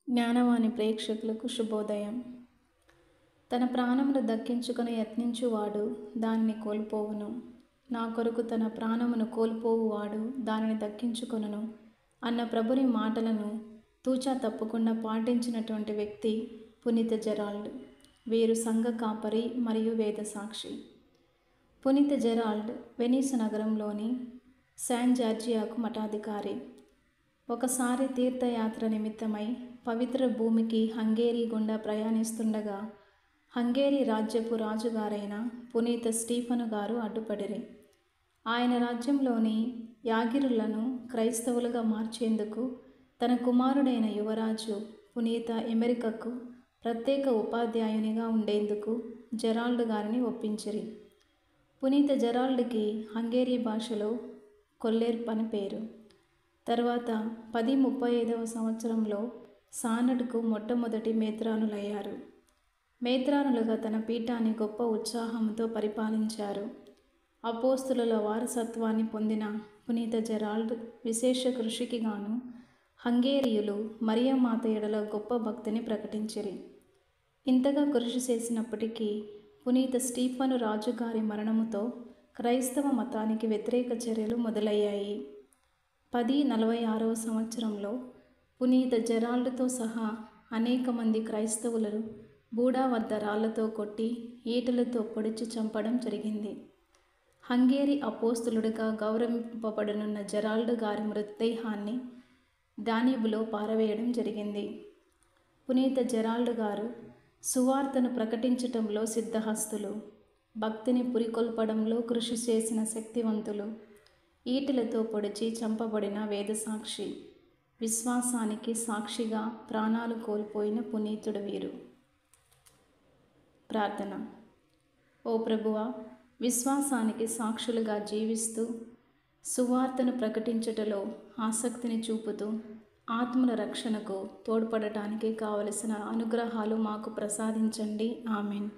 జ్ఞానవాణి ప్రేక్షకులకు శుభోదయం. తన ప్రాణమును దక్కించుకొని యత్నించువాడు దానిని కోల్పోవును. నా కొరకు తన ప్రాణమును కోల్పోవువాడు దానిని దక్కించుకొనును అన్న ప్రభుని మాటలను తూచా తప్పకుండా పాటించినటువంటి వ్యక్తి పునీత జెరాల్డ్. వీరు సంఘ కాపరి మరియు వేద సాక్షి. పునీత జెరాల్డ్ వెనీస్ నగరంలోని శాన్ జార్జియాకు మఠాధికారి. ఒకసారి తీర్థయాత్ర నిమిత్తమై పవిత్ర భూమికి హంగేరీ గుండా ప్రయాణిస్తుండగా హంగేరీ రాజ్యపు రాజుగారైన పునీత స్టీఫను గారు అడ్డుపడిరి. ఆయన రాజ్యంలోని యాగిరులను క్రైస్తవులుగా మార్చేందుకు తన కుమారుడైన యువరాజు పునీత ఎమెరికకు ప్రత్యేక ఉపాధ్యాయునిగా ఉండేందుకు జెరాల్డ్ గారిని ఒప్పించిరి. పునీత జెరాల్డ్కి హంగేరీ భాషలో కొల్లేర్ప్ అని పేరు. తర్వాత 1035వ సంవత్సరంలో సానడ్కు మొట్టమొదటి మేత్రానులయ్యారు. మేత్రానులుగా తన పీఠాన్ని గొప్ప ఉత్సాహంతో పరిపాలించారు. అపోస్తులుల వారసత్వాన్ని పొందిన పునీత జెరాల్డ్ విశేష కృషికి గాను హంగేరియులు మరియమాత ఎడల గొప్ప భక్తిని ప్రకటించిరి. ఇంతగా కృషి చేసినప్పటికీ పునీత స్టీఫను రాజుగారి మరణముతో క్రైస్తవ మతానికి వ్యతిరేక చర్యలు మొదలయ్యాయి. 1046వ సంవత్సరంలో పునీత జెరాల్డ్తో సహా అనేక మంది క్రైస్తవులను బూడా వద్ద రాళ్లతో కొట్టి ఈటలతో పొడిచి చంపడం జరిగింది. హంగేరీ అపోస్తులుడిగా గౌరవింపబడనున్న జెరాల్డ్ గారి మృతదేహాన్ని డాన్యూబ్లో పారవేయడం జరిగింది. పునీత జెరాల్డ్ గారు సువార్తను ప్రకటించటంలో సిద్ధహస్తులు, భక్తిని పురికొల్పడంలో కృషి చేసిన శక్తివంతులు, ఈటెలతో పొడిచి చంపబడిన వేదసాక్షి, విశ్వాసానికి సాక్షిగా ప్రాణాలు కోల్పోయిన పునీతుడు వీరు. ప్రార్థన. ఓ ప్రభువా, విశ్వాసానికి సాక్షులుగా జీవిస్తూ సువార్తను ప్రకటించుటలో ఆసక్తిని చూపుతూ ఆత్మల రక్షణకు తోడ్పడటానికి కావలసిన అనుగ్రహాలు మాకు ప్రసాదించండి. ఆమెన్.